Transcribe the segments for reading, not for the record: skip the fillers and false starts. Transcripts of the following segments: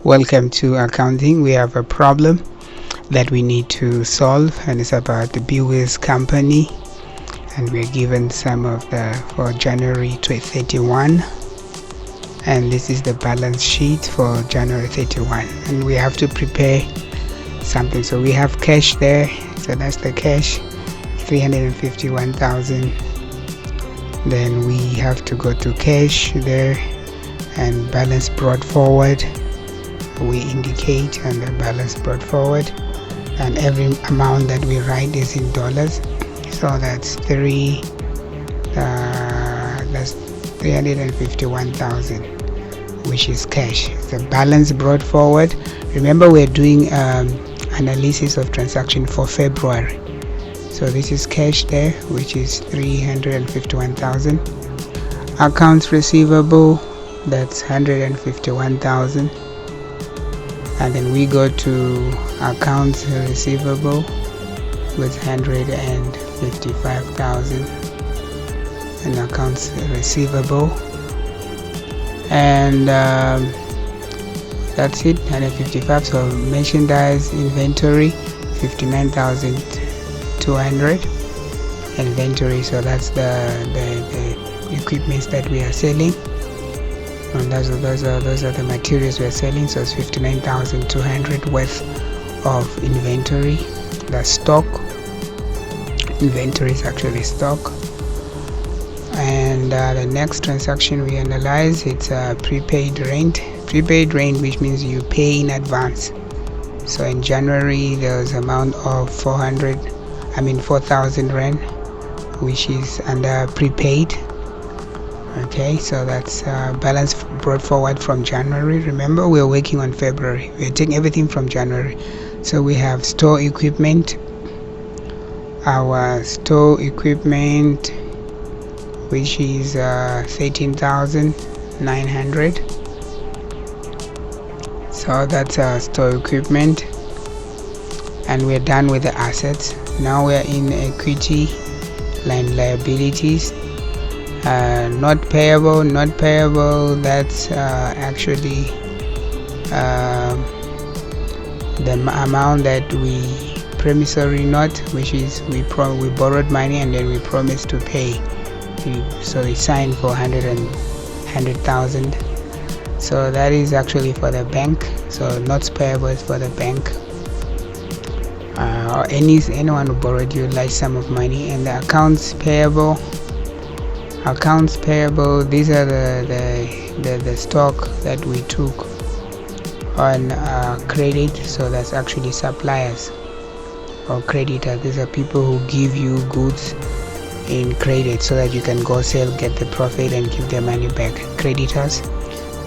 Welcome to accounting. We have a problem that we need to solve, and it's about the Biwheels Company, and we're given some of the for January 31, and this is the balance sheet for January 31, and we have to prepare something. So we have cash there, so that's the cash, 351,000. Then we have to go to cash there, and balance brought forward we indicate, and the balance brought forward, and every amount that we write is in dollars. So that's 351,000, which is cash. The balance brought forward. Remember, we're doing analysis of transaction for February. So this is cash there, which is 351,000. Accounts receivable, that's 151,000. And then we go to accounts receivable with 155,000, and accounts receivable, and that's it, 155. So merchandise inventory 59,200 inventory. So that's the equipments that we are selling, and those are the materials we are selling. So it's 59,200 worth of inventory. The stock inventory is actually stock. And the next transaction we analyze, it's prepaid rent, which means you pay in advance. So in January there was amount of 4,000 rand, which is under prepaid. Okay, so that's balance brought forward from January. Remember, we're working on February. We're taking everything from January. So we have store equipment. Our store equipment, which is 13,900. So that's our store equipment, and we're done with the assets. Now we're in equity line liabilities. Not payable, that's actually the amount that we promissory note, which is we borrowed money and then we promised to pay. So we signed for 100,000. So that is actually for the bank. So notes payable is for the bank, or anyone who borrowed you large sum of money. And the accounts payable, these are the stock that we took on credit. So that's actually suppliers or creditors. These are people who give you goods in credit so that you can go sell, get the profit, and give their money back. Creditors.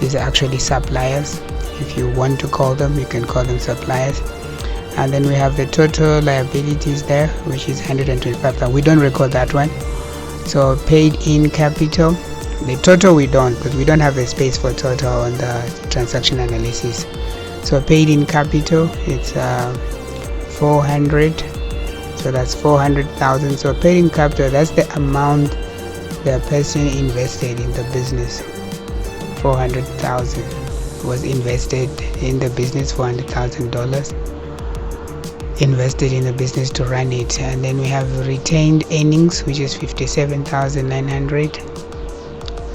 These are actually suppliers. If you want to call them, you can call them suppliers. And then we have the total liabilities there, which is 125,000. We don't record that one. So paid in capital, the total we don't, because we don't have a space for total on the transaction analysis. So paid in capital, it's 400. So that's 400,000. So paid in capital, that's the amount the person invested in the business. 400,000 was invested in the business, $400,000 invested in the business to run it. And then we have retained earnings, which is 57,900,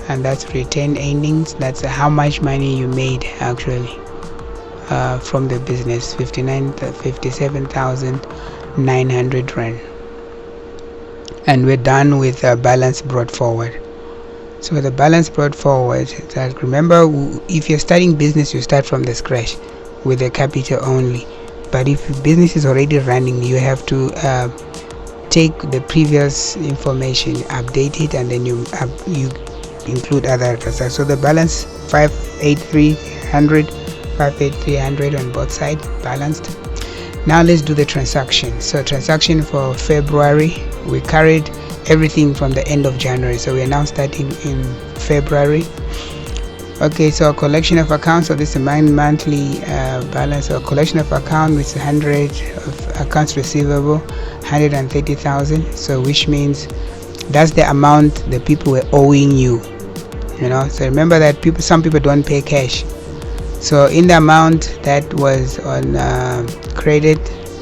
and that's retained earnings. That's how much money you made actually from the business, 57,900 rand. And we're done with balance brought forward. So the balance brought forward, that remember, if you're starting business, you start from the scratch with the capital only. But if business is already running, you have to take the previous information, update it, and then you include other transactions. So the balance 58300 on both sides, balanced. Now let's do the transaction. So transaction for February, we carried everything from the end of January, so we are now starting in February. Okay, so collection of accounts. So this is a monthly balance. So collection of account with 100 of accounts receivable, 130,000. So which means that's the amount the people were owing you. So remember that some people don't pay cash. So in the amount that was on credit,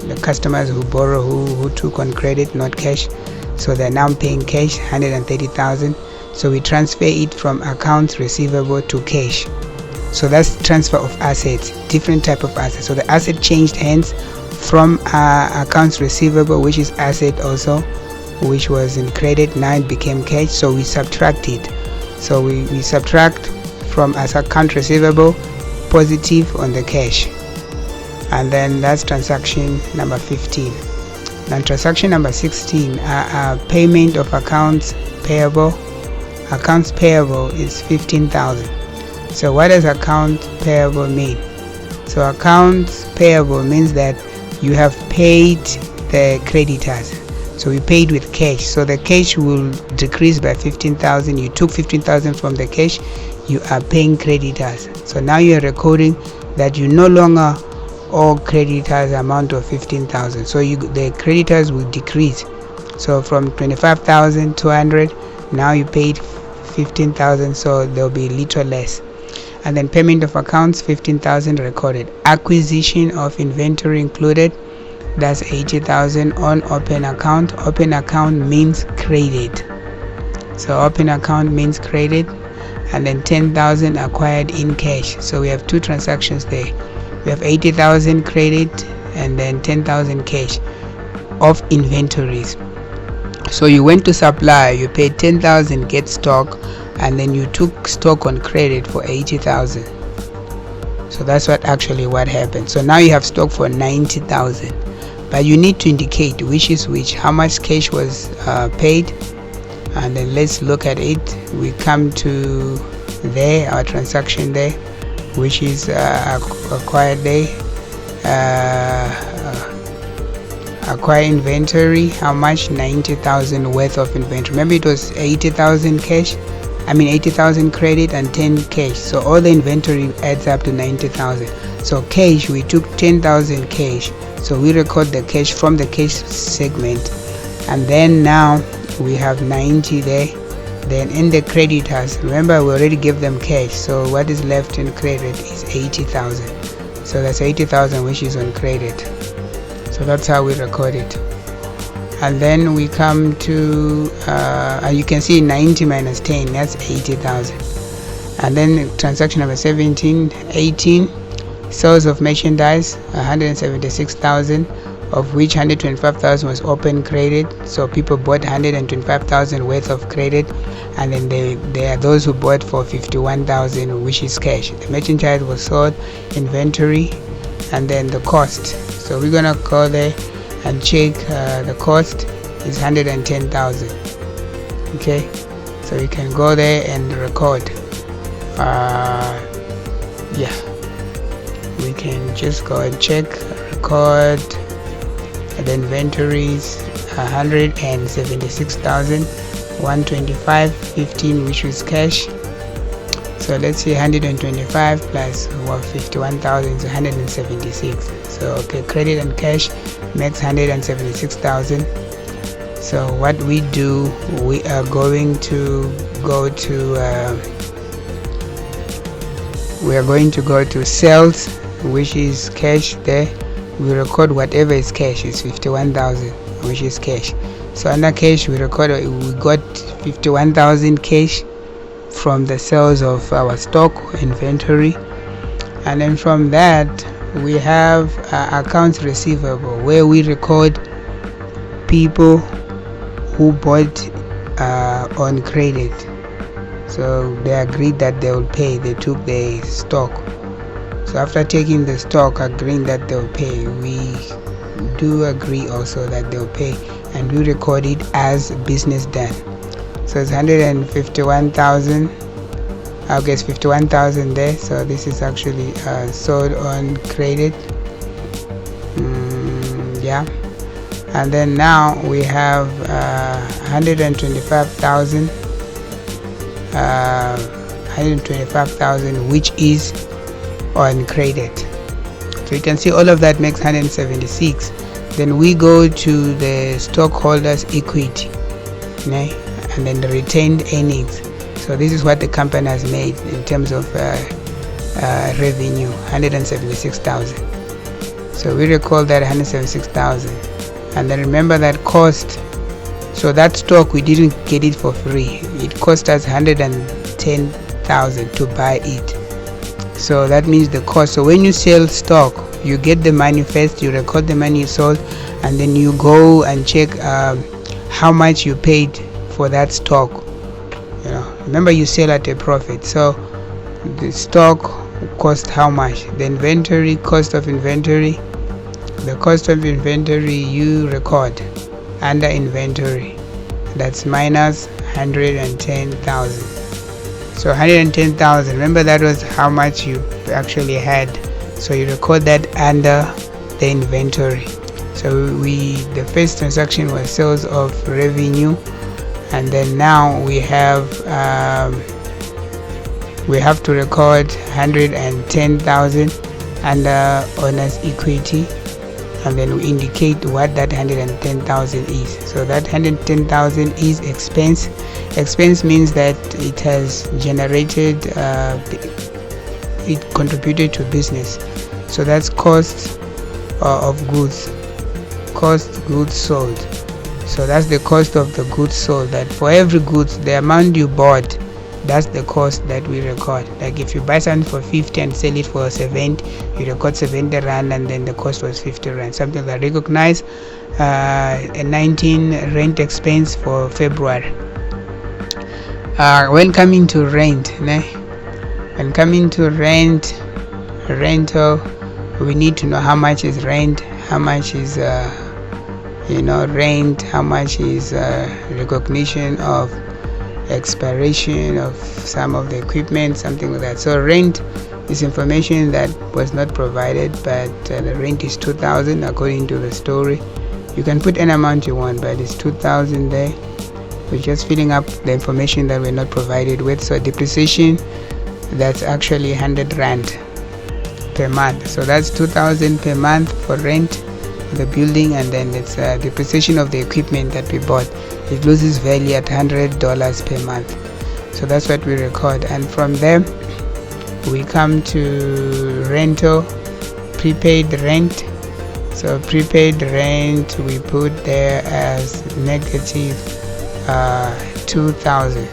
the customers who borrow, who took on credit, not cash, so they're now paying cash, 130,000. So we transfer it from accounts receivable to cash. So that's transfer of assets, different type of assets. So the asset changed hands from accounts receivable, which is asset also, which was in credit, now it became cash. So we subtract it. So we subtract from as account receivable positive on the cash, and then that's transaction number 15. Now transaction number 16, payment of accounts payable. Accounts payable is 15,000. So what does account payable mean? So accounts payable means that you have paid the creditors. So we paid with cash. So the cash will decrease by 15,000. You took 15,000 from the cash. You are paying creditors. So now you are recording that you no longer owe creditors amount of 15,000. So the creditors will decrease. So from 25,200, now you paid 15,000. So there'll be a little less. And then payment of accounts, 15,000 recorded. Acquisition of inventory included, that's 80,000 on open account. Open account means credit. So open account means credit. And then 10,000 acquired in cash. So we have two transactions there. We have 80,000 credit and then 10,000 cash of inventories. So you went to supplier, you paid 10,000 get stock, and then you took stock on credit for 80,000. So that's what happened. So now you have stock for 90,000, but you need to indicate which is which, how much cash was paid. And then let's look at it. We come to there, our transaction there, which is acquired there, acquire inventory. How much? 90,000 worth of inventory. Remember it was 80,000 cash, 80,000 credit and 10 cash. So all the inventory adds up to 90,000. So cash, we took 10,000 cash. So we record the cash from the cash segment, and then now we have 90 there. Then in the creditors, remember we already gave them cash, so what is left in credit is 80,000. So that's 80,000 which is on credit. So that's how we record it. And then we come to you can see 90 minus 10, that's 80,000. And then transaction number 18, sales of merchandise, 176,000, of which 125,000 was open credit. So people bought 125,000 worth of credit, and then there are those who bought for 51,000, which is cash. The merchandise was sold, inventory, and then the cost. So we're gonna go there and check the cost is 110,000. Okay, so you can go there and record. We can just go and check, record the inventories, 176,000, 125.15, which is cash. So let's see, 125 plus 51,000 is 176. So okay, credit and cash makes 176,000. So what we do, we are going to go to sales, which is cash there. We record whatever is cash, is 51,000, which is cash. So under cash we record we got 51,000 cash from the sales of our stock inventory. And then from that we have accounts receivable, where we record people who bought on credit. So they agreed that they will pay, they took the stock. So after taking the stock, agreeing that they'll pay, we do agree also that they'll pay, and we record it as business done. So it's 151,000. I guess 51,000 there. So this is actually sold on credit. And then now we have 125,000, which is on credit. So you can see all of that makes 176. Then we go to the stockholders equity, and then the retained earnings. So this is what the company has made in terms of revenue 176,000. So we record that 176,000, and then remember that cost. So that stock, we didn't get it for free. It cost us 110,000 to buy it. So that means the cost. So when you sell stock, you get the money first, you record the money you sold, and then you go and check how much you paid for that stock. Remember, you sell at a profit. So the stock cost how much? The inventory, cost of inventory. The cost of inventory you record under inventory. That's minus 110,000. So 110,000, remember that was how much you actually had. So you record that under the inventory. So the first transaction was sales of revenue, and then now we have to record 110,000 under owner's equity, and then we indicate what that 110,000 is. So that 110,000 is expense. Expense means that it has generated, it contributed to business. So that's cost of goods, cost goods sold. So that's the cost of the goods sold. That for every goods, the amount you bought, that's the cost that we record. Like if you buy something for 50 and sell it for 70, you record 70 rand, and then the cost was 50 rand. Something that recognize a 19 rent expense for February. When coming to rent, when coming to rental, we need to know how much is rent, how much is rent, how much is recognition of expiration of some of the equipment, something like that. So rent is information that was not provided, but the rent is 2,000 according to the story. You can put any amount you want, but it's 2,000 there. We're just filling up the information that we're not provided with. So depreciation, that's actually 100 rand per month. So that's 2,000 per month for rent the building, and then it's depreciation of the equipment that we bought. It loses value at $100 per month. So that's what we record, and from there we come to rental, prepaid rent. So prepaid rent we put there as negative 2,000.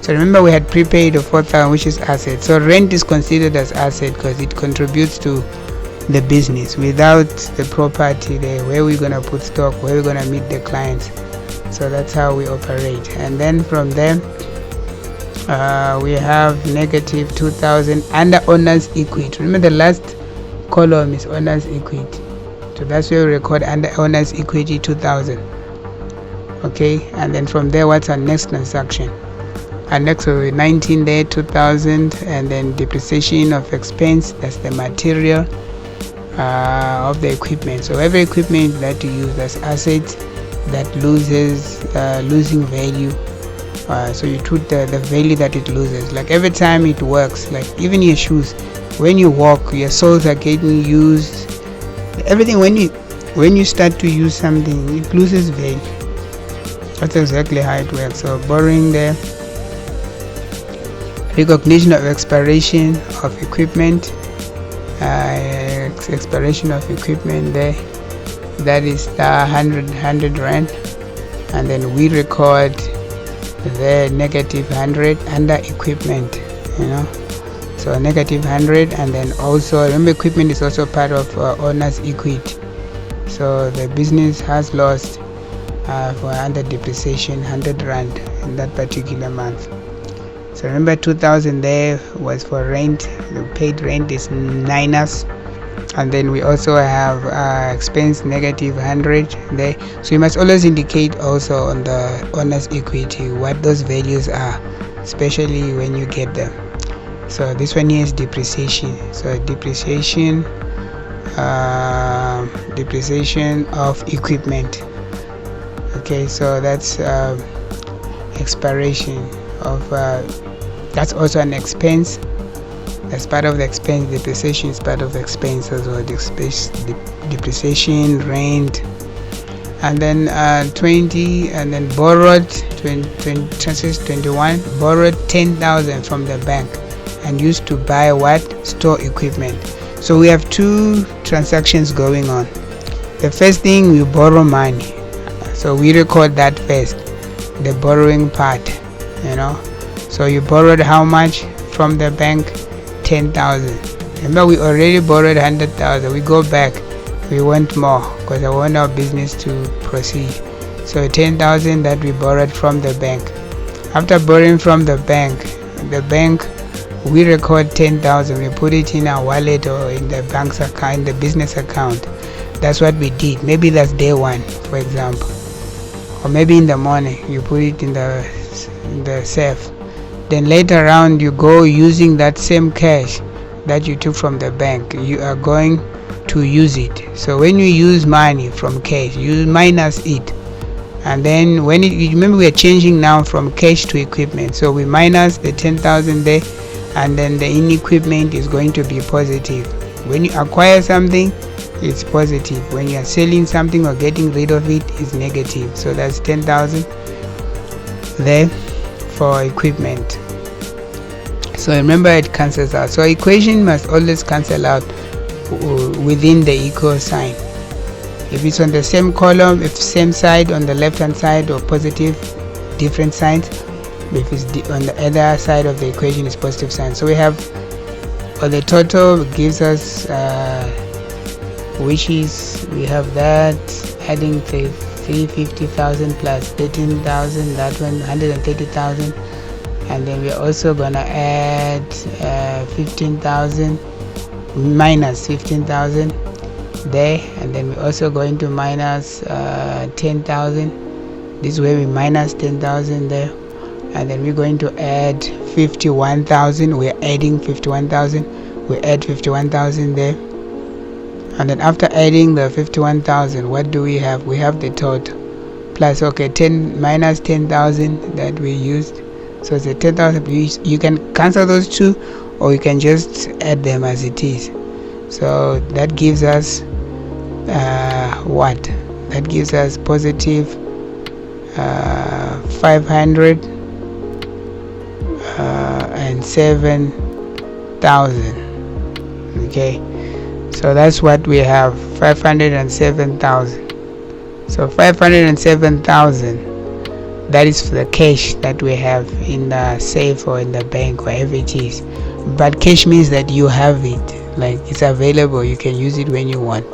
So remember, we had prepaid of 4,000, which is asset. So rent is considered as asset because it contributes to the business. Without the property there, where we're gonna put stock, where we're gonna meet the clients. So that's how we operate. And then from there we have negative 2,000 under owner's equity. Remember, the last column is owner's equity, so that's where we record under owner's equity 2,000. Okay, and then from there, what's our next transaction? And next will be 19 there, 2,000, and then depreciation of expense, that's the material of the equipment. So every equipment that you use, that's asset that losing value. So you put the value that it loses. Like every time it works, like even your shoes, when you walk, your soles are getting used. Everything, when you start to use something, it loses value. That's exactly how it works. So borrowing there, recognition of expiration of equipment, expiration of equipment there, that is the 100 rand, and then we record the negative 100 under equipment, so negative 100. And then also remember, equipment is also part of owner's equity. So the business has lost for under depreciation 100 rand in that particular month. So remember, 2,000 there was for rent. The paid rent is minus, and then we also have expense negative 100 there. So you must always indicate also on the owner's equity what those values are, especially when you get them. So this one here is depreciation. So depreciation of equipment. Okay, so that's expiration of that's also an expense. As part of the expense, depreciation is part of the expense as well. Depreciation, rent, and then 20, and then borrowed 21, borrowed 10,000 from the bank. and used to buy what? Store equipment. So we have two transactions going on. The first thing, we borrow money, so we record that first, the borrowing part, so you borrowed how much from the bank? 10,000. Remember, we already borrowed 100,000. We go back, we want more because I want our business to proceed. So 10,000 that we borrowed from the bank. After borrowing from the bank, we record 10,000. We put it in our wallet or in the bank's account, the business account. That's what we did. Maybe that's day one, for example, or maybe in the morning you put it in the safe. Then later on, you go using that same cash that you took from the bank. You are going to use it. So when you use money from cash, you minus it, and then when you remember, we are changing now from cash to equipment. So we minus the 10,000 there, and then the in equipment is going to be positive. When you acquire something, it's positive. When you are selling something or getting rid of it, it's negative. So that's 10,000 there for equipment. So remember, it cancels out. So equation must always cancel out within the equal sign. If it's on the same column, if same side on the left hand side, or positive, different signs. If it's on the other side of the equation, is positive sign. So we have, or the total gives us which is, we have that adding 350,000 plus 13,000, that one 130,000, and then we're also gonna add 15,000 minus 15,000 there, and then we're also going to minus 10,000. This way we minus 10,000 there, and then we're going to add 51,000. We're adding 51,000. We add 51,000 there. And then after adding the 51,000, what do we have? We have the total plus 10 minus 10,000 that we used. So it's a 10,000. You can cancel those two, or you can just add them as it is. So that gives us what? That gives us positive 507,000. Okay. So that's what we have, 507,000. So 507,000, that is for the cash that we have in the safe or in the bank, wherever it is. But cash means that you have it, like it's available, you can use it when you want,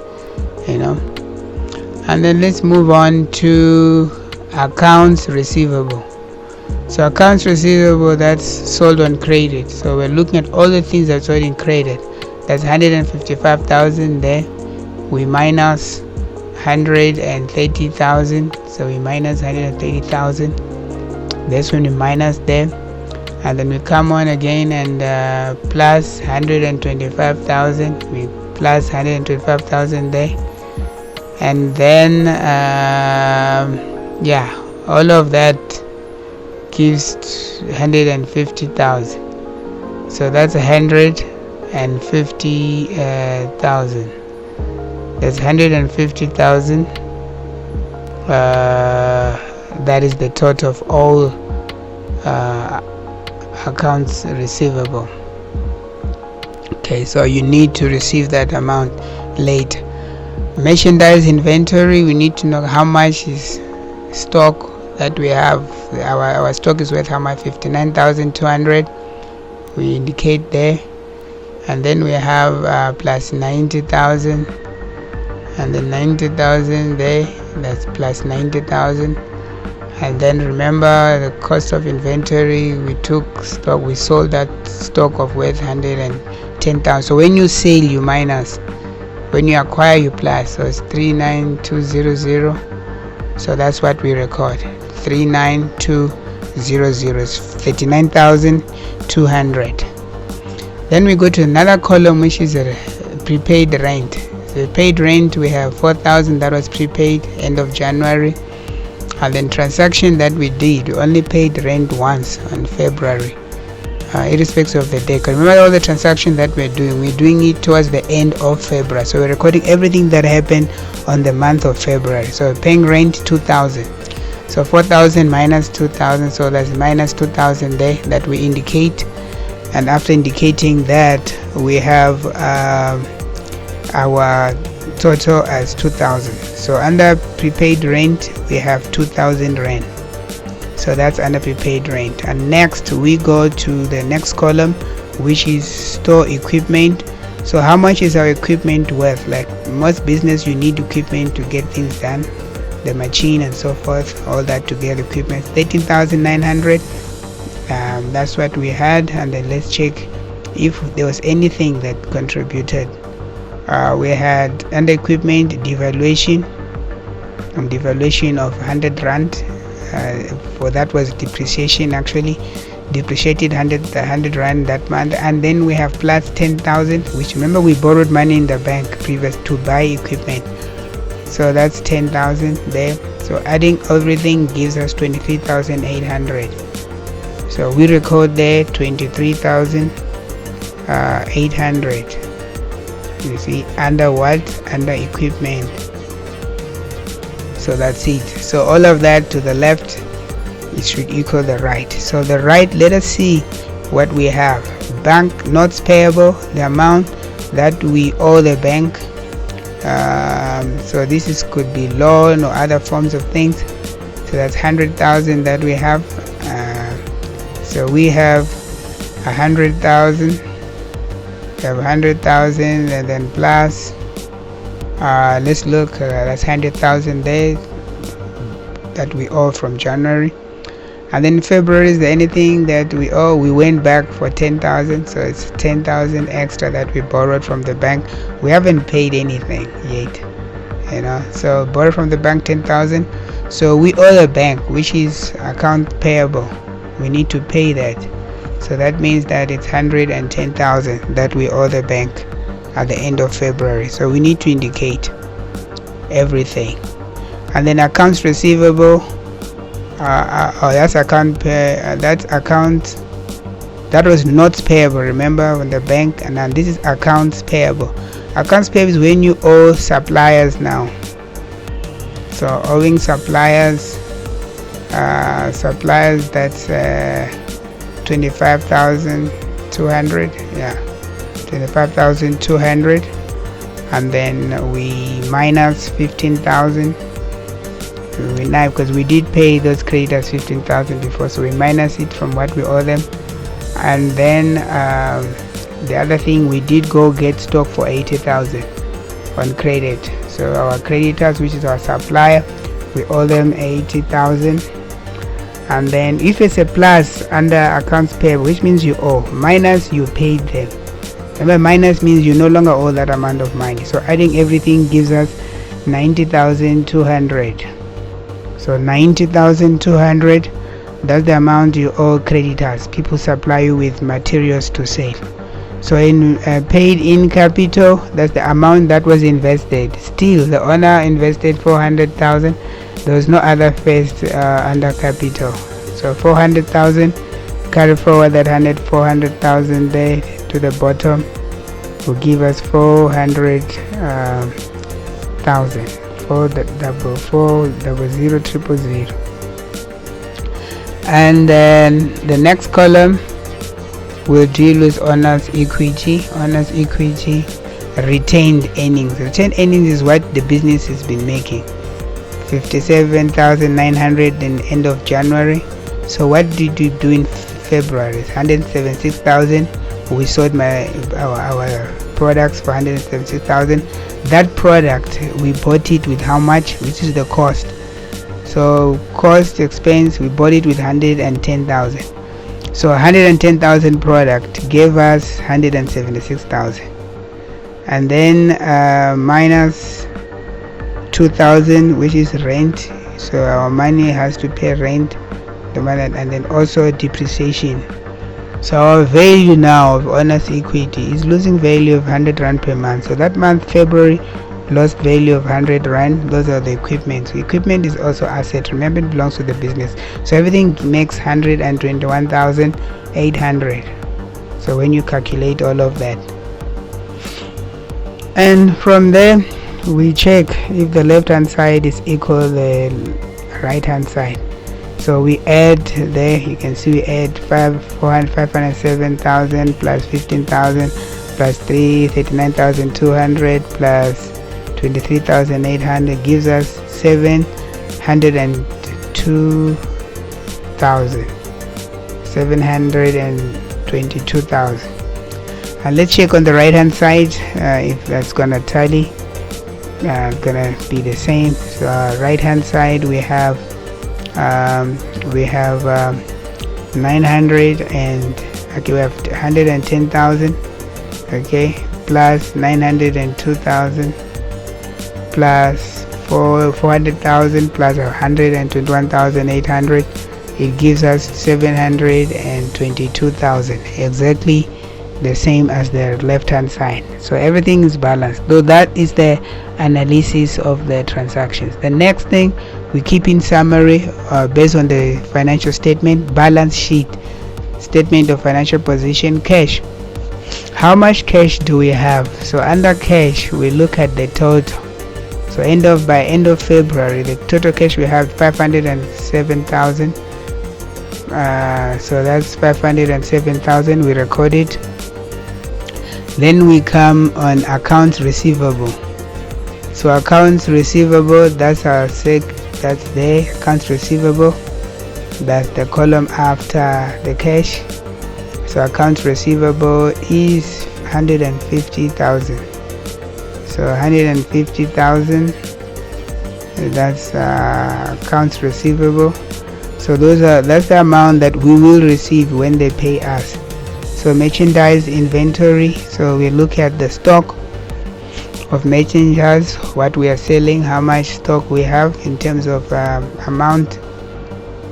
And then let's move on to accounts receivable. So accounts receivable, that's sold on credit. So we're looking at all the things that's sold in credit. That's 155,000 there. We minus 130,000. So we minus 130,000. That's when we minus there. And then we come on again and plus 125,000. We plus 125,000 there. And then all of that gives 150,000. So that's 150,000. That's 150,000. That is the total of all accounts receivable. Okay, so you need to receive that amount later. Merchandise inventory, we need to know how much is stock that we have. Our stock is worth how much? 59,200. We indicate there, and then we have plus 90,000, and then 90,000 there, that's plus 90,000. And then remember the cost of inventory, we took stock, we sold that stock of worth 110,000. So when you sell, you minus, when you acquire, you plus. So it's 39200. So that's what we record, 39200 is 39,200. Then we go to another column, which is a prepaid rent. So paid rent, we have 4,000 that was prepaid end of January. And then transaction that we did, we only paid rent once on February, irrespective of the day. Because remember, all the transactions that we're doing it towards the end of February. So we're recording everything that happened on the month of February. So paying rent 2,000. So 4,000 minus 2,000, so that's minus 2,000 there that we indicate. and after indicating that, we have our total as 2,000. So under prepaid rent we have 2,000 rand. So that's under prepaid rent. And next we go to the next column, which is store equipment. So how much is our equipment worth? Like most business, you need equipment to get things done, the machine and so forth, all that to get equipment. 13,900. That's what we had. And then let's check if there was anything that contributed. We had under equipment devaluation of 100 rand. For that was depreciation, actually depreciated 100 rand that month. And then we have plus 10,000, which remember we borrowed money in the bank previous to buy equipment, so that's 10,000 there. So adding everything gives us 23,800. So we record there 23,800. You see, under what? Under equipment. So that's it. So all of that to the left, it should equal the right. So the right, let us see what we have. Bank notes payable, the amount that we owe the bank. So this could be loan or other forms of things. So that's 100,000 that we have. So we have 100,000. We have 100,000 and then plus. Let's look. That's 100,000 there that we owe from January. And then February, is there anything that we owe? We went back for 10,000, so it's 10,000 extra that we borrowed from the bank. We haven't paid anything yet, so borrowed from the bank 10,000. So we owe the bank, which is account payable. We need to pay that. So that means that it's 110,000 that we owe the bank at the end of February. So we need to indicate everything. And then accounts receivable. That's account that was notes payable, remember, when the bank. And then this is accounts payable. Accounts payable is when you owe suppliers now. So owing suppliers, that's 25,200. 25,200. And then we minus 15,000. Because we did pay those creditors 15,000 before, so we minus it from what we owe them. And then the other thing, we did go get stock for 80,000 on credit. So our creditors, which is our supplier, we owe them 80,000. And then if it's a plus under accounts payable, which means you owe, minus you paid them. Remember, minus means you no longer owe that amount of money. So adding everything gives us 90,200. So 90,200, that's the amount you owe creditors. People supply you with materials to sell. So in paid in capital, that's the amount that was invested. Still, the owner invested 400,000. There was no other phase under capital. So 400,000, carry forward that 400,000 there to the bottom will give us 400,000. 400,000. And then the next column will deal with owner's equity. Owner's equity, retained earnings. Retained earnings is what the business has been making. 57,900 in end of January. So what did we do in February? 176,000. We sold our products for 176,000. That product, we bought it with how much, which is the cost. So cost expense, we bought it with 110,000. So 110,000 product gave us 176,000. And then minus 2,000, which is rent. So our money has to pay rent, and then also depreciation. So our value now of owner's equity is losing value of 100 rand per month. So that month, February, lost value of 100 rand. Those are the equipment. So equipment is also asset. Remember, it belongs to the business. So everything makes 121,800. So when you calculate all of that, and from there we check if the left hand side is equal the right hand side. So we add there, you can see we add 507,000 plus 15,000 plus 39,200 plus 23,800 gives us 722,000. And let's check on the right hand side if that's gonna tally. Gonna be the same. So right hand side we have 900 and okay, we have 110,000, okay, plus 902,000 plus 400,000 plus 121,800. It gives us 722,000, exactly the same as the left hand side. So everything is balanced, though. That is the analysis of the transactions. The next thing, we keep in summary based on the financial statement, balance sheet, statement of financial position, cash. How much cash do we have? So under cash we look at the total. So by end of February, the total cash we have 507,000. So that's 507,000 we recorded. Then we come on accounts receivable. So accounts receivable, that's the accounts receivable, that's the column after the cash. So accounts receivable is 150,000. So 150,000, that's accounts receivable. So that's the amount that we will receive when they pay us. So merchandise inventory, so we look at the stock of merchandise, what we are selling, how much stock we have in terms of amount.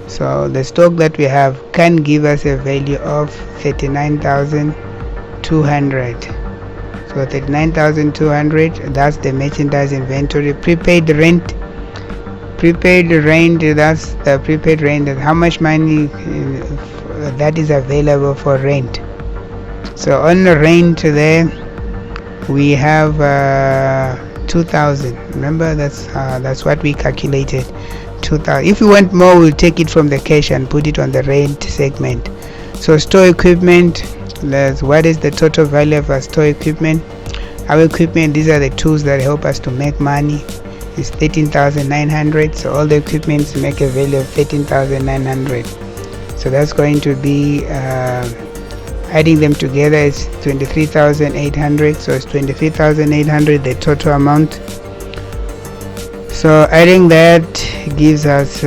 So the stock that we have can give us a value of 39,200. So 39,200, that's the merchandise inventory. Prepaid rent, that's the prepaid rent, that's how much money that is available for rent. So on the rent there we have 2,000. Remember, that's what we calculated, 2,000. If you want more, we'll take it from the cash and put it on the rent segment. So store equipment, what is the total value of our store equipment? Our equipment, these are the tools that help us to make money, is 13,900. So all the equipments make a value of 13,900. So that's going to be adding them together is 23,800. So it's 23,800 the total amount. So adding that gives us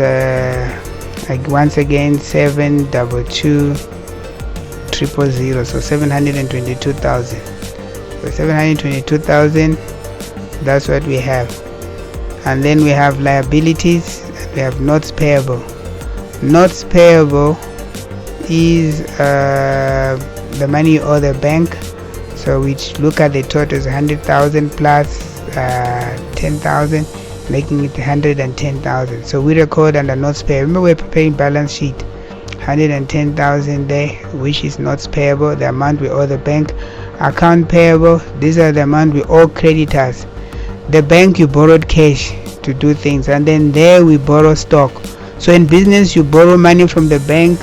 once again 722,000. So 722,000. So 722,000, that's what we have. And then we have liabilities, we have notes payable. Notes payable is the money you owe the bank. So we look at the total is 100,000 plus 10,000, making it 110,000. So we record under notes payable. Remember, we're preparing balance sheet. 110,000 there, which is notes payable, the amount we owe the bank. Account payable, these are the amount we owe creditors. The bank, you borrowed cash to do things, and then there we borrow stock. So in business, you borrow money from the bank,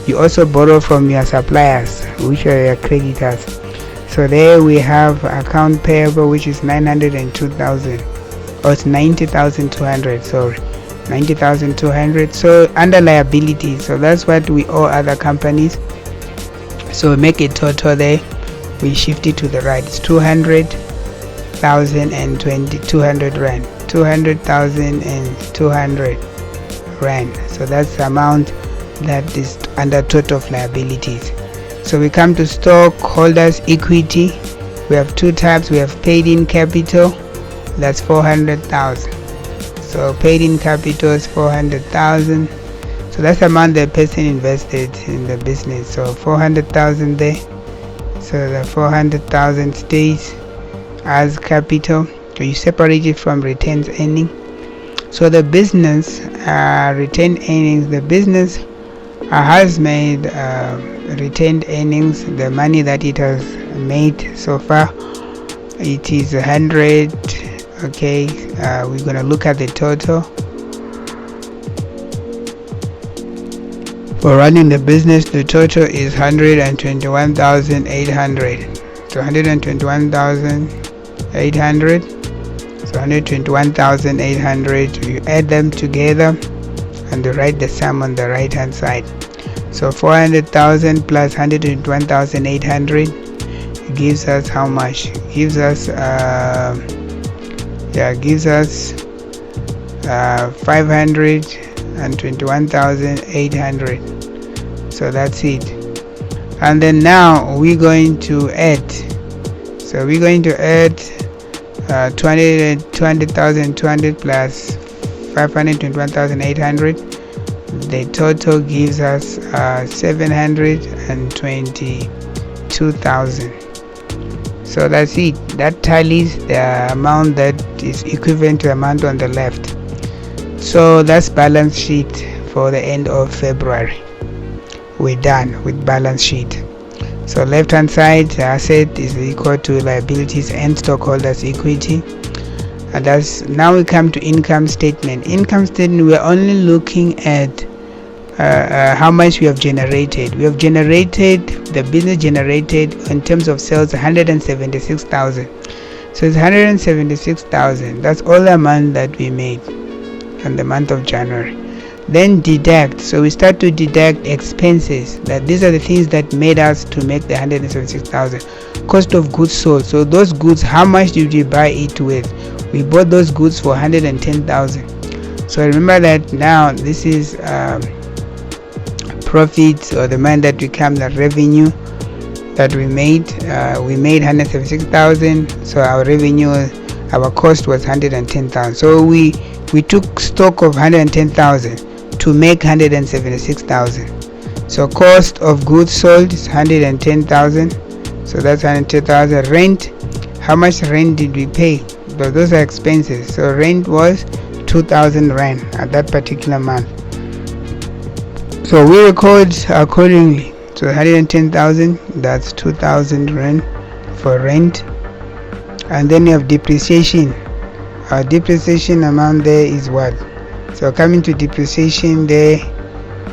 you also borrow from your suppliers, which are your creditors. So there we have account payable, which is 902,000, or it's 90,200, sorry, 90,200. So under liability, so that's what we owe other companies. So we make a total there, we shift it to the right, it's 200,000 and 200 rand, 200,200 rand. So that's the amount that is under total of liabilities. So we come to stockholders equity. We have two types. We have paid in capital, that's 400,000. So paid in capital is 400,000. So that's the amount the person invested in the business. So 400,000 there. So the 400,000 stays as capital. So you separate it from retained earning. So the business retained earnings, the business has made retained earnings, the money that it has made so far, it is 100. Okay, we're gonna look at the total. For running the business, the total is 121,800. So 121,800. So 121,800. You add them together and you write the sum on the right hand side. So 400,000 plus 121,800 gives us how much? Gives us 521,800. So that's it. And then now we're going to add. So we're going to add 20,200 plus 521,800. The total gives us 722,000. So that's it. That tallies the amount that is equivalent to the amount on the left. So that's balance sheet for the end of February. We're done with balance sheet. So left hand side, the asset is equal to liabilities and stockholders equity. And that's now we come to income statement. Income statement, we're only looking at how much we have generated. We have generated, the business generated in terms of sales 176,000. So it's 176,000. That's all the amount that we made in the month of January. Then deduct. So we start to deduct expenses. That these are the things that made us to make the 176,000. Cost of goods sold. So those goods, how much did we buy it with? We bought those goods for 110,000. So remember that now this is profits, or the amount that become the revenue that we made. We made 176,000. So our revenue, our cost was 110,000. So we took stock of 110,000 to make 176,000. So cost of goods sold is 110,000. So that's 110,000. Rent, how much rent did we pay? But those are expenses. So rent was 2,000 rand at that particular month. So we record accordingly. So 110,000, that's 2,000 rand for rent. And then you have depreciation. Our depreciation amount there is what? So coming to depreciation, there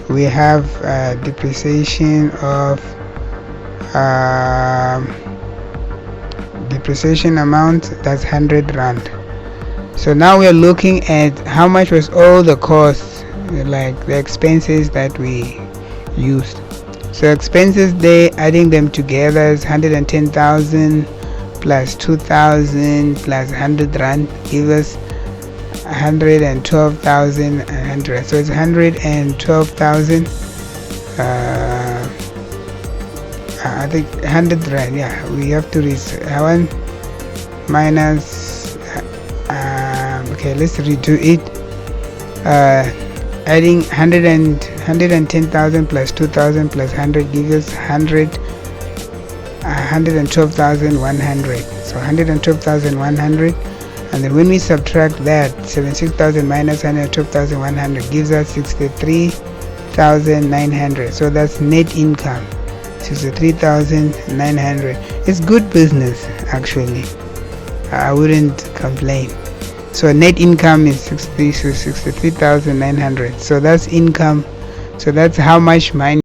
we have depreciation of depreciation amount, that's 100 rand. So now we are looking at how much was all the costs, like the expenses that we used. So expenses there, adding them together is 110,000 plus 2,000 plus 100 rand gives us 112,100. So it's 112,000. I think 100 rand. Yeah, we have to reach 1 minus. Okay, let's redo it. Adding 110,000 plus 2,000 plus 100 gives us 112,100. So 112,100, and then when we subtract that, 76,000 minus 112,100 gives us 63,900. So that's net income, 63,900. It's good business actually. I wouldn't complain. So net income is 63,900. So that's income. So that's how much money